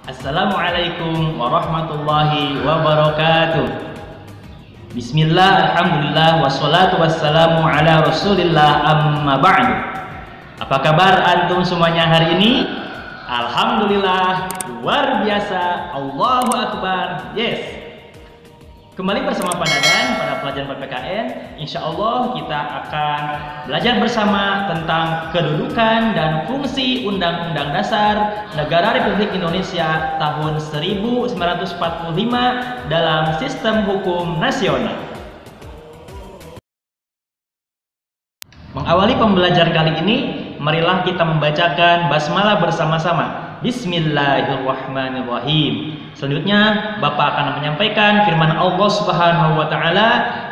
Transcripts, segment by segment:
Assalamualaikum warahmatullahi wabarakatuh. Bismillah, alhamdulillah, wassalatu wassalamu ala rasulillah, amma ba'du. Apa kabar antum semuanya hari ini? Alhamdulillah, luar biasa, Allahu Akbar, yes. Kembali bersama Pak Dadan pada pelajaran PPKN. Insya Allah kita akan belajar bersama tentang kedudukan dan fungsi Undang-Undang Dasar Negara Republik Indonesia tahun 1945 dalam sistem hukum nasional. Mengawali pembelajaran kali ini, marilah kita membacakan basmalah bersama-sama. Bismillahirrahmanirrahim. Selanjutnya Bapak akan menyampaikan firman Allah Subhanahu wa taala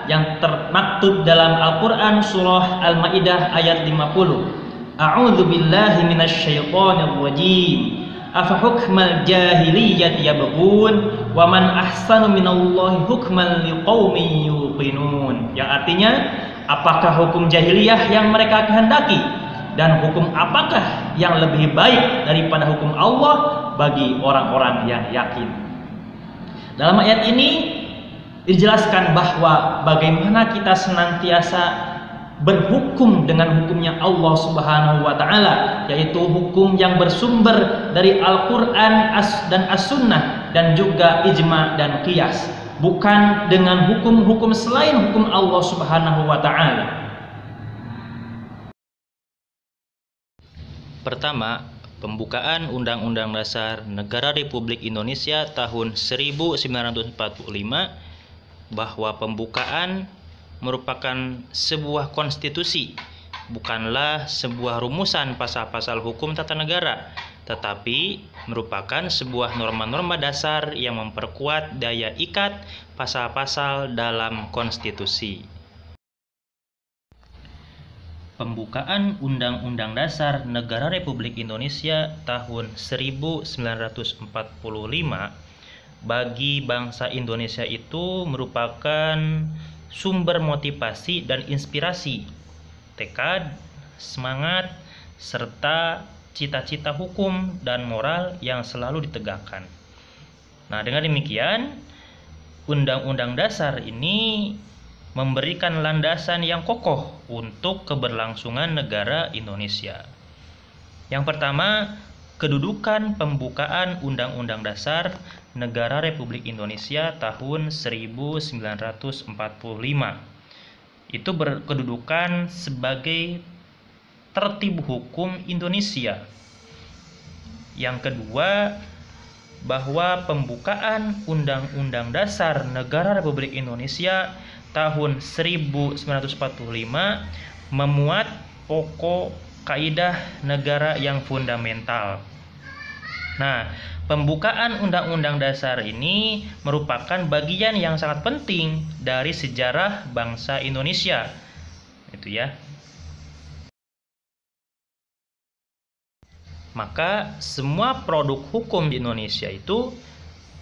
yang termaktub dalam Al-Qur'an surah Al-Maidah ayat 50. A'udzu billahi minasyaitonir rajim. Afa hukmal jahiliyyati yabghun wa man ahsanu minallahi hukman liqaumin yuqinun. Yang artinya, apakah hukum jahiliyah yang mereka kehendaki, dan hukum apakah yang lebih baik daripada hukum Allah bagi orang-orang yang yakin. Dalam ayat ini dijelaskan bahwa bagaimana kita senantiasa berhukum dengan hukumnya Allah Subhanahu wa taala, yaitu hukum yang bersumber dari Al-Qur'an dan As-Sunnah dan juga ijma dan qiyas, bukan dengan hukum-hukum selain hukum Allah Subhanahu wa taala. Pertama, pembukaan Undang-Undang Dasar Negara Republik Indonesia tahun 1945, bahwa pembukaan merupakan sebuah konstitusi, bukanlah sebuah rumusan pasal-pasal hukum tata negara, tetapi merupakan sebuah norma-norma dasar yang memperkuat daya ikat pasal-pasal dalam konstitusi. Pembukaan Undang-Undang Dasar Negara Republik Indonesia tahun 1945 bagi bangsa Indonesia itu merupakan sumber motivasi dan inspirasi, tekad, semangat, serta cita-cita hukum dan moral yang selalu ditegakkan. Nah, dengan demikian, Undang-Undang Dasar ini memberikan landasan yang kokoh untuk keberlangsungan negara Indonesia. Yang pertama, kedudukan pembukaan Undang-Undang Dasar Negara Republik Indonesia tahun 1945. Itu berkedudukan sebagai tertib hukum Indonesia. Yang kedua, bahwa pembukaan Undang-Undang Dasar Negara Republik Indonesia tahun 1945 memuat pokok kaidah negara yang fundamental. Nah, pembukaan Undang-Undang Dasar ini merupakan bagian yang sangat penting dari sejarah bangsa Indonesia. Itu ya. Maka semua produk hukum di Indonesia itu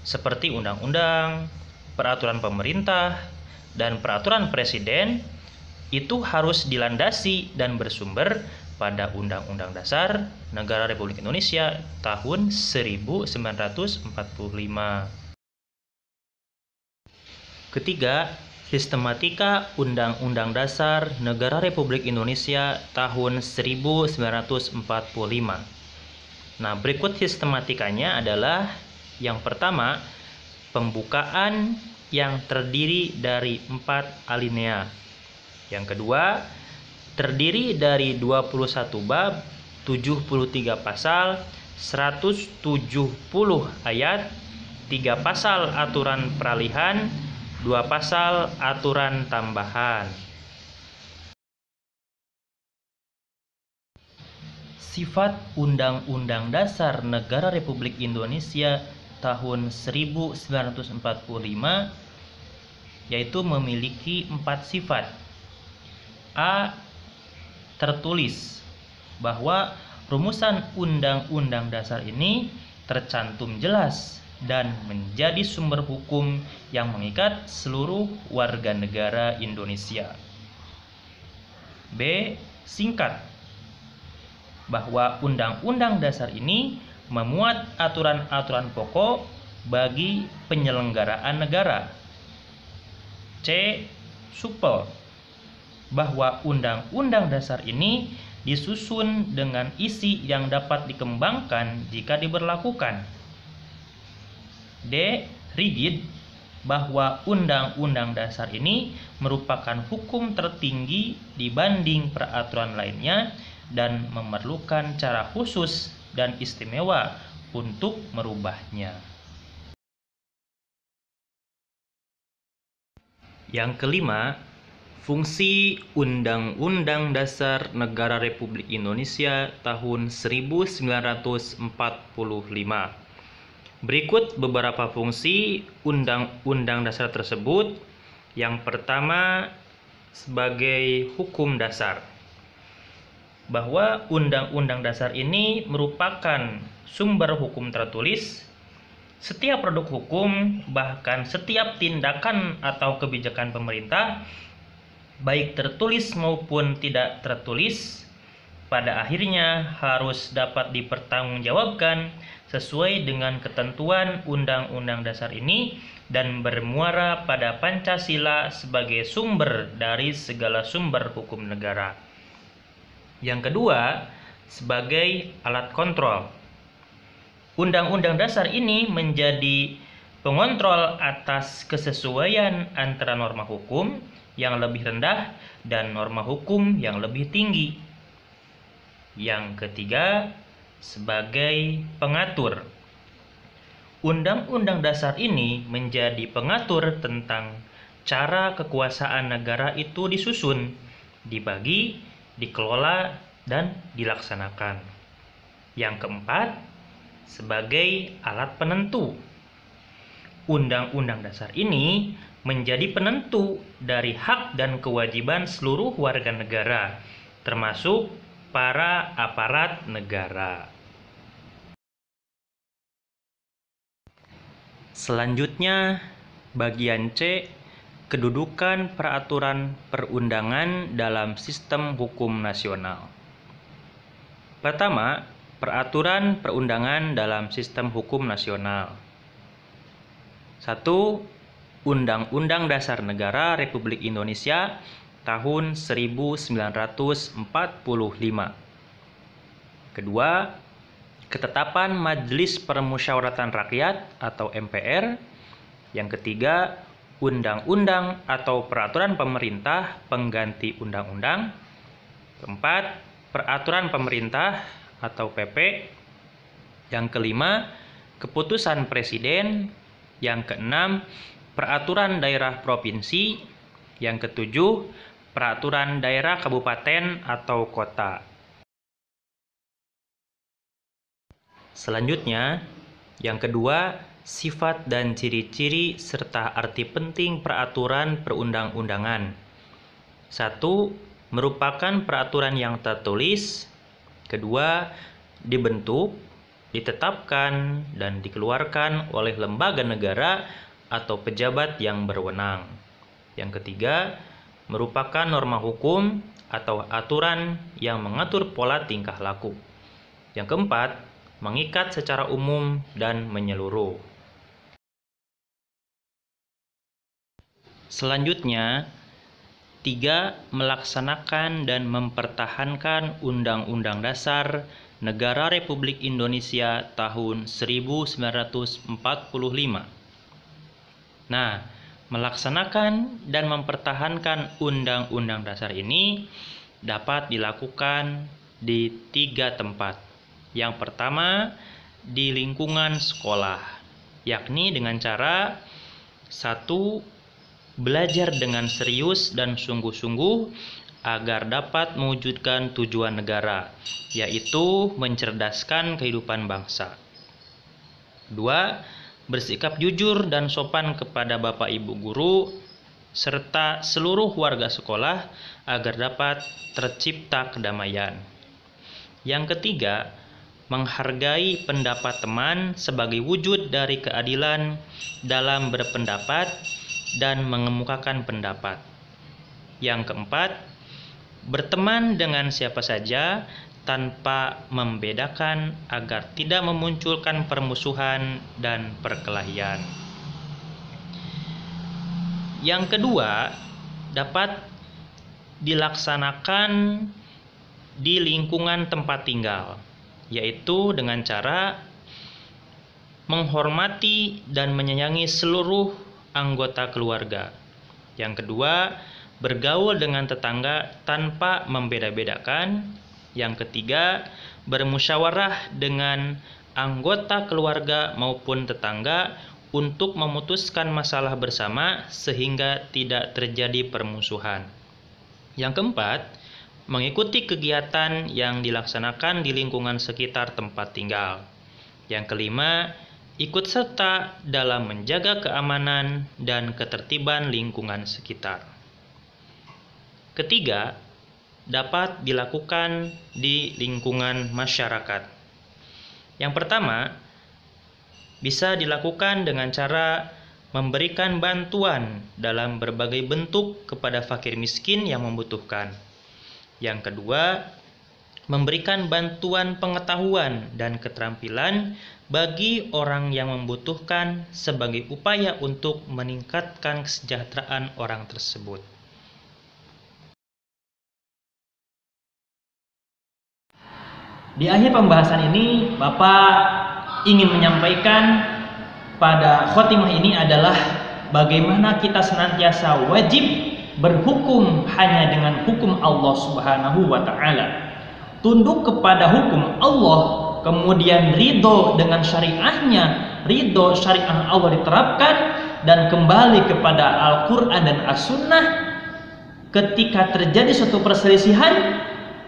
seperti undang-undang, peraturan pemerintah, dan peraturan presiden itu harus dilandasi dan bersumber pada Undang-Undang Dasar Negara Republik Indonesia tahun 1945. Ketiga, sistematika Undang-Undang Dasar Negara Republik Indonesia tahun 1945. Nah, berikut sistematikanya adalah: yang pertama, pembukaan yang terdiri dari 4 alinea. Yang kedua, terdiri dari 21 bab, 73 pasal, 170 ayat, 3 pasal aturan peralihan, 2 pasal aturan tambahan. Sifat Undang-Undang Dasar Negara Republik Indonesia tahun 1945 yaitu memiliki 4 sifat. A. Tertulis bahwa rumusan Undang-Undang Dasar ini tercantum jelas dan menjadi sumber hukum yang mengikat seluruh warga negara Indonesia. B. Singkat, bahwa Undang-Undang Dasar ini memuat aturan-aturan pokok bagi penyelenggaraan negara. C. Supel, bahwa Undang-Undang Dasar ini disusun dengan isi yang dapat dikembangkan jika diberlakukan. D. Rigid, bahwa Undang-Undang Dasar ini merupakan hukum tertinggi dibanding peraturan lainnya dan memerlukan cara khusus dan istimewa untuk merubahnya. Yang kelima, fungsi Undang-Undang Dasar Negara Republik Indonesia tahun 1945. Berikut beberapa fungsi Undang-Undang Dasar tersebut. Yang pertama, sebagai hukum dasar, bahwa Undang-Undang Dasar ini merupakan sumber hukum tertulis. Setiap produk hukum, bahkan setiap tindakan atau kebijakan pemerintah, baik tertulis maupun tidak tertulis, pada akhirnya harus dapat dipertanggungjawabkan sesuai dengan ketentuan Undang-Undang Dasar ini dan bermuara pada Pancasila sebagai sumber dari segala sumber hukum negara. Yang kedua, sebagai alat kontrol. Undang-Undang Dasar ini menjadi pengontrol atas kesesuaian antara norma hukum yang lebih rendah dan norma hukum yang lebih tinggi. Yang ketiga, sebagai pengatur. Undang-Undang Dasar ini menjadi pengatur tentang cara kekuasaan negara itu disusun, dibagi, dikelola, dan dilaksanakan. Yang keempat, sebagai alat penentu. Undang-Undang Dasar ini menjadi penentu dari hak dan kewajiban seluruh warga negara, termasuk para aparat negara. Selanjutnya, bagian C, kedudukan peraturan perundangan dalam sistem hukum nasional. Pertama, peraturan perundangan dalam sistem hukum nasional. 1. Undang-Undang Dasar Negara Republik Indonesia tahun 1945. Kedua, ketetapan Majelis Permusyawaratan Rakyat atau MPR. Yang ketiga, undang-undang atau peraturan pemerintah pengganti undang-undang. Keempat, peraturan pemerintah atau PP. Yang kelima, keputusan presiden. Yang keenam, peraturan daerah provinsi. Yang ketujuh, peraturan daerah kabupaten atau kota. Selanjutnya, yang kedua, sifat dan ciri-ciri serta arti penting peraturan perundang-undangan. 1. Merupakan peraturan yang tertulis. Kedua, dibentuk, ditetapkan, dan dikeluarkan oleh lembaga negara atau pejabat yang berwenang. Yang ketiga, merupakan norma hukum atau aturan yang mengatur pola tingkah laku. Yang keempat, mengikat secara umum dan menyeluruh. Selanjutnya, 3. Melaksanakan dan mempertahankan Undang-Undang Dasar Negara Republik Indonesia tahun 1945. Nah, melaksanakan dan mempertahankan Undang-Undang Dasar ini dapat dilakukan di 3 tempat. Yang pertama, di lingkungan sekolah, yakni dengan cara 1. Belajar dengan serius dan sungguh-sungguh agar dapat mewujudkan tujuan negara, yaitu mencerdaskan kehidupan bangsa. 2. Bersikap jujur dan sopan kepada Bapak Ibu guru serta seluruh warga sekolah agar dapat tercipta kedamaian. Yang ketiga, menghargai pendapat teman sebagai wujud dari keadilan dalam berpendapat dan mengemukakan pendapat. Yang keempat, berteman dengan siapa saja tanpa membedakan agar tidak memunculkan permusuhan dan perkelahian. Yang kedua, dapat dilaksanakan di lingkungan tempat tinggal, yaitu dengan cara menghormati dan menyayangi seluruh anggota keluarga. Yang kedua, bergaul dengan tetangga tanpa membeda-bedakan. Yang ketiga, bermusyawarah dengan anggota keluarga maupun tetangga untuk memutuskan masalah bersama sehingga tidak terjadi permusuhan. Yang keempat, mengikuti kegiatan yang dilaksanakan di lingkungan sekitar tempat tinggal. Yang kelima, ikut serta dalam menjaga keamanan dan ketertiban lingkungan sekitar. Ketiga, dapat dilakukan di lingkungan masyarakat. Yang pertama, bisa dilakukan dengan cara memberikan bantuan dalam berbagai bentuk kepada fakir miskin yang membutuhkan. Yang kedua, memberikan bantuan pengetahuan dan keterampilan bagi orang yang membutuhkan sebagai upaya untuk meningkatkan kesejahteraan orang tersebut. Di akhir pembahasan ini, Bapak ingin menyampaikan pada khotimah ini adalah bagaimana kita senantiasa wajib berhukum hanya dengan hukum Allah Subhanahu wa Ta'ala, tunduk kepada hukum Allah, kemudian ridho dengan syariahnya, ridho syariah Allah diterapkan, dan kembali kepada Al-Quran dan As-Sunnah. Ketika terjadi suatu perselisihan,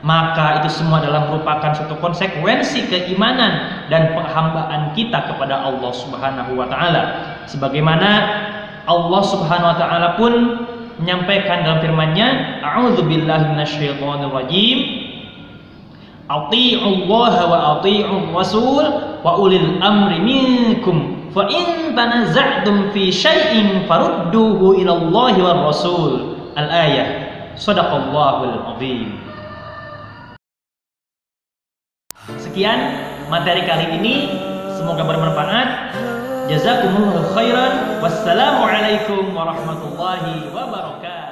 maka itu semua adalah merupakan suatu konsekuensi keimanan dan penghambaan kita kepada Allah Subhanahu wa Ta'ala. Sebagaimana Allah Subhanahu wa Ta'ala pun menyampaikan dalam firman-Nya, A'udzubillahi minasyaitonir rajim, Athi'ullaha wa athi'ur rasul wa ulil amri minkum fa in tanaza'tum fi syai'in farudduhu ila Allahi war rasul. Al-ayah. Shadaqallahul azim. Sekian materi kali ini, semoga bermanfaat. Jazakumullahu khairan. Wassalamualaikum warahmatullahi wabarakatuh.